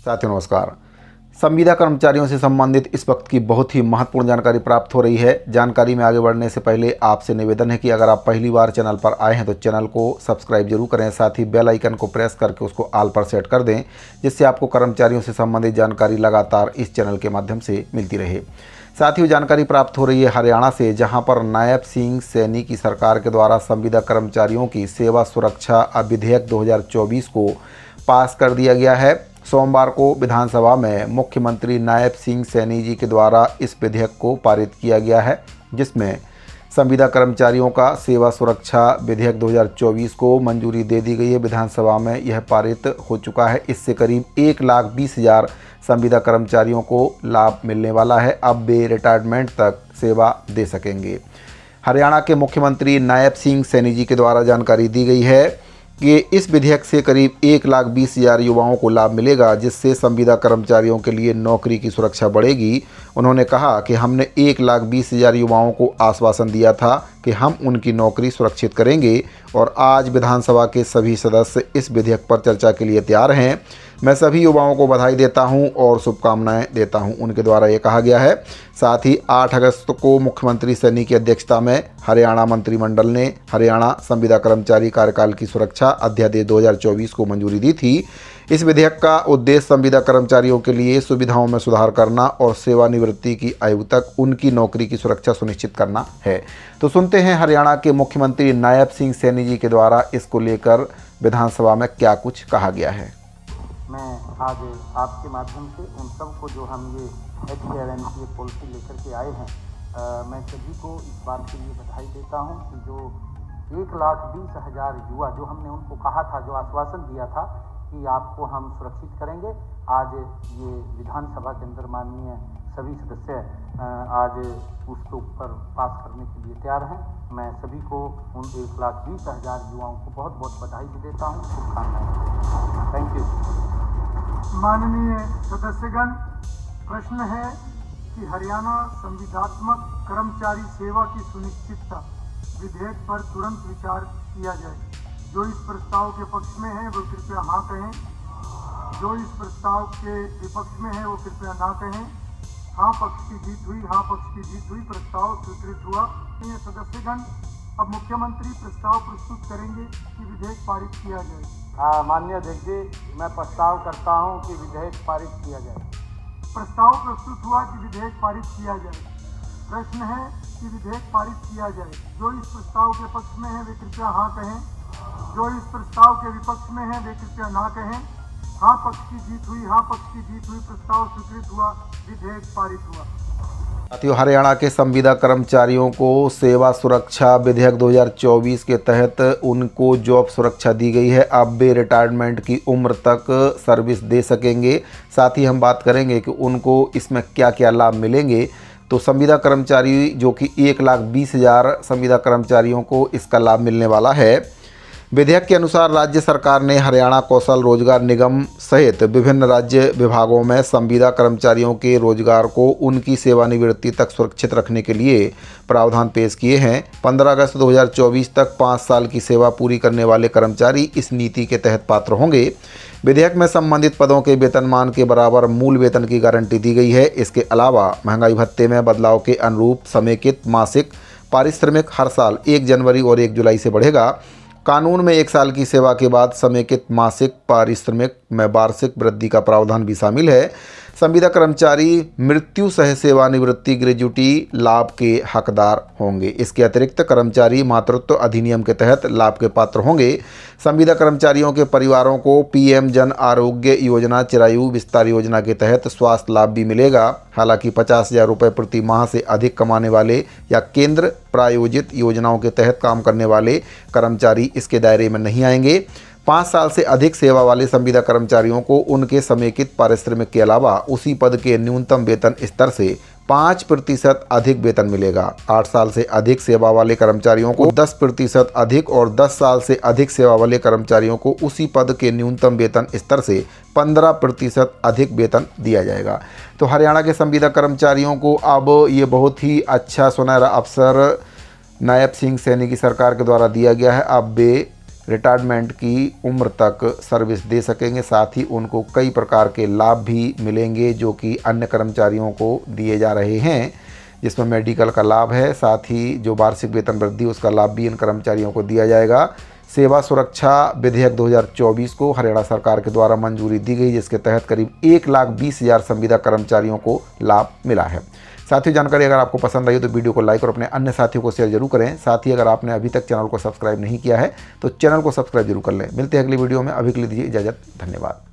साथियों नमस्कार। संविदा कर्मचारियों से संबंधित इस वक्त की बहुत ही महत्वपूर्ण जानकारी प्राप्त हो रही है। जानकारी में आगे बढ़ने से पहले आपसे निवेदन है कि अगर आप पहली बार चैनल पर आए हैं तो चैनल को सब्सक्राइब जरूर करें, साथ ही बेल आइकन को प्रेस करके उसको ऑल पर सेट कर दें, जिससे आपको कर्मचारियों से संबंधित जानकारी लगातार इस चैनल के माध्यम से मिलती रहे। साथ ही जानकारी प्राप्त हो रही है हरियाणा से, जहां पर नायब सिंह सैनी की सरकार के द्वारा संविदा कर्मचारियों की सेवा सुरक्षा विधेयक 2024 को पास कर दिया गया है। सोमवार को विधानसभा में मुख्यमंत्री नायब सिंह सैनी जी के द्वारा इस विधेयक को पारित किया गया है, जिसमें संविदा कर्मचारियों का सेवा सुरक्षा विधेयक 2024 को मंजूरी दे दी गई है। विधानसभा में यह पारित हो चुका है। इससे करीब 1,20,000 संविदा कर्मचारियों को लाभ मिलने वाला है। अब वे रिटायरमेंट तक सेवा दे सकेंगे। हरियाणा के मुख्यमंत्री नायब सिंह सैनी जी के द्वारा जानकारी दी गई है कि इस विधेयक से करीब 1,20,000 युवाओं को लाभ मिलेगा, जिससे संविदा कर्मचारियों के लिए नौकरी की सुरक्षा बढ़ेगी। उन्होंने कहा कि हमने 1,20,000 युवाओं को आश्वासन दिया था कि हम उनकी नौकरी सुरक्षित करेंगे और आज विधानसभा के सभी सदस्य इस विधेयक पर चर्चा के लिए तैयार हैं। मैं सभी युवाओं को बधाई देता हूं और शुभकामनाएं देता हूं, उनके द्वारा ये कहा गया है। साथ ही 8 अगस्त को मुख्यमंत्री सैनी की अध्यक्षता में हरियाणा मंत्रिमंडल ने हरियाणा संविदा कर्मचारी कार्यकाल की सुरक्षा अध्यादेश 2024 को मंजूरी दी थी। इस विधेयक का उद्देश्य संविदा कर्मचारियों के लिए सुविधाओं में सुधार करना और सेवानिवृत्ति की आयु तक उनकी नौकरी की सुरक्षा सुनिश्चित करना है। तो सुनते हैं हरियाणा के मुख्यमंत्री नायब सिंह सैनी जी के द्वारा इसको लेकर विधानसभा में क्या कुछ कहा गया है। मैं आज आपके माध्यम से उन सबको जो हम ये HRN की पॉलिसी लेकर के आए हैं, मैं सभी को इस बात के लिए बधाई देता हूं कि जो 1,20,000 युवा जो हमने उनको कहा था, जो आश्वासन दिया था कि आपको हम सुरक्षित करेंगे, आज ये विधानसभा के अंदर माननीय सभी सदस्य आज उसके ऊपर पास करने के लिए तैयार हैं। मैं सभी को उन 1,20,000 युवाओं को बहुत बहुत बधाई भी देता हूँ, शुभकामनाएं। Thank you. माननीय सदस्यगण, प्रश्न है कि हरियाणा संविदात्मक कर्मचारी सेवा की सुनिश्चितता विधेयक पर तुरंत विचार किया जाए। जो इस प्रस्ताव के पक्ष में है वो कृपया हाँ कहें, जो इस प्रस्ताव के विपक्ष में है वो कृपया ना कहें। हाँ पक्ष की जीत हुई, हाँ पक्ष की जीत हुई, प्रस्ताव स्वीकृत हुआ। ये सदस्यगण, अब मुख्यमंत्री प्रस्ताव प्रस्तुत करेंगे कि विधेयक पारित किया जाए। माननीय अध्यक्ष जी, मैं प्रस्ताव करता हूं कि विधेयक पारित किया जाए। प्रस्ताव प्रस्तुत हुआ कि विधेयक पारित किया जाए। प्रश्न है कि विधेयक पारित किया जाए। जो इस प्रस्ताव के पक्ष में है वे कृपया हाँ कहें, जो इस प्रस्ताव के विपक्ष में है वे कृपया ना कहें। हाँ पक्ष की जीत हुई, हाँ पक्ष की जीत हुई, प्रस्ताव स्वीकृत हुआ, विधेयक पारित हुआ। साथियों, हरियाणा के संविदा कर्मचारियों को सेवा सुरक्षा विधेयक 2024 के तहत उनको जॉब सुरक्षा दी गई है। अब वे रिटायरमेंट की उम्र तक सर्विस दे सकेंगे। साथ ही हम बात करेंगे कि उनको इसमें क्या क्या लाभ मिलेंगे। तो संविदा कर्मचारी जो कि 1,20,000 संविदा कर्मचारियों को इसका लाभ मिलने वाला है। विधेयक के अनुसार राज्य सरकार ने हरियाणा कौशल रोजगार निगम सहित विभिन्न राज्य विभागों में संविदा कर्मचारियों के रोजगार को उनकी सेवानिवृत्ति तक सुरक्षित रखने के लिए प्रावधान पेश किए हैं। 15 अगस्त 2024 तक 5 साल की सेवा पूरी करने वाले कर्मचारी इस नीति के तहत पात्र होंगे। विधेयक में संबंधित पदों के वेतनमान के बराबर मूल वेतन की गारंटी दी गई है। इसके अलावा महंगाई भत्ते में बदलाव के अनुरूप समेकित मासिक पारिश्रमिक हर साल 1 जनवरी और 1 जुलाई से बढ़ेगा। कानून में 1 साल की सेवा के बाद समेकित मासिक पारिश्रमिक में वार्षिक वृद्धि का प्रावधान भी शामिल है। संविदा कर्मचारी मृत्यु सह सेवानिवृत्ति ग्रेजुटी लाभ के हकदार होंगे। इसके अतिरिक्त कर्मचारी मातृत्व अधिनियम के तहत लाभ के पात्र होंगे। संविदा कर्मचारियों के परिवारों को PM जन आरोग्य योजना चिरायु विस्तार योजना के तहत स्वास्थ्य लाभ भी मिलेगा। हालांकि 50,000 रुपये प्रति माह से अधिक कमाने वाले या केंद्र प्रायोजित योजनाओं के तहत काम करने वाले कर्मचारी इसके दायरे में नहीं आएंगे। 5 साल से अधिक सेवा वाले संविदा कर्मचारियों को उनके समेकित पारिश्रमिक के अलावा उसी पद के न्यूनतम वेतन स्तर से 5% अधिक वेतन मिलेगा। 8 साल से अधिक सेवा वाले कर्मचारियों को 10% अधिक और 10 साल से अधिक सेवा वाले कर्मचारियों को उसी पद के न्यूनतम वेतन स्तर से 15% अधिक वेतन दिया जाएगा। तो हरियाणा के संविदा कर्मचारियों को अब ये बहुत ही अच्छा सुनहरा अवसर नायब सिंह सैनी की सरकार के द्वारा दिया गया है। अब वे रिटायरमेंट की उम्र तक सर्विस दे सकेंगे। साथ ही उनको कई प्रकार के लाभ भी मिलेंगे जो कि अन्य कर्मचारियों को दिए जा रहे हैं, जिसमें मेडिकल का लाभ है। साथ ही जो वार्षिक वेतन वृद्धि उसका लाभ भी इन कर्मचारियों को दिया जाएगा। सेवा सुरक्षा विधेयक 2024 को हरियाणा सरकार के द्वारा मंजूरी दी गई, जिसके तहत करीब 1,20,000 संविदा कर्मचारियों को लाभ मिला है। साथियों, जानकारी अगर आपको पसंद आई तो वीडियो को लाइक और अपने अन्य साथियों को शेयर जरूर करें। साथ ही अगर आपने अभी तक चैनल को सब्सक्राइब नहीं किया है तो चैनल को सब्सक्राइब जरूर कर लें। मिलते हैं अगली वीडियो में, अभी के लिए दीजिए इजाज़त। धन्यवाद।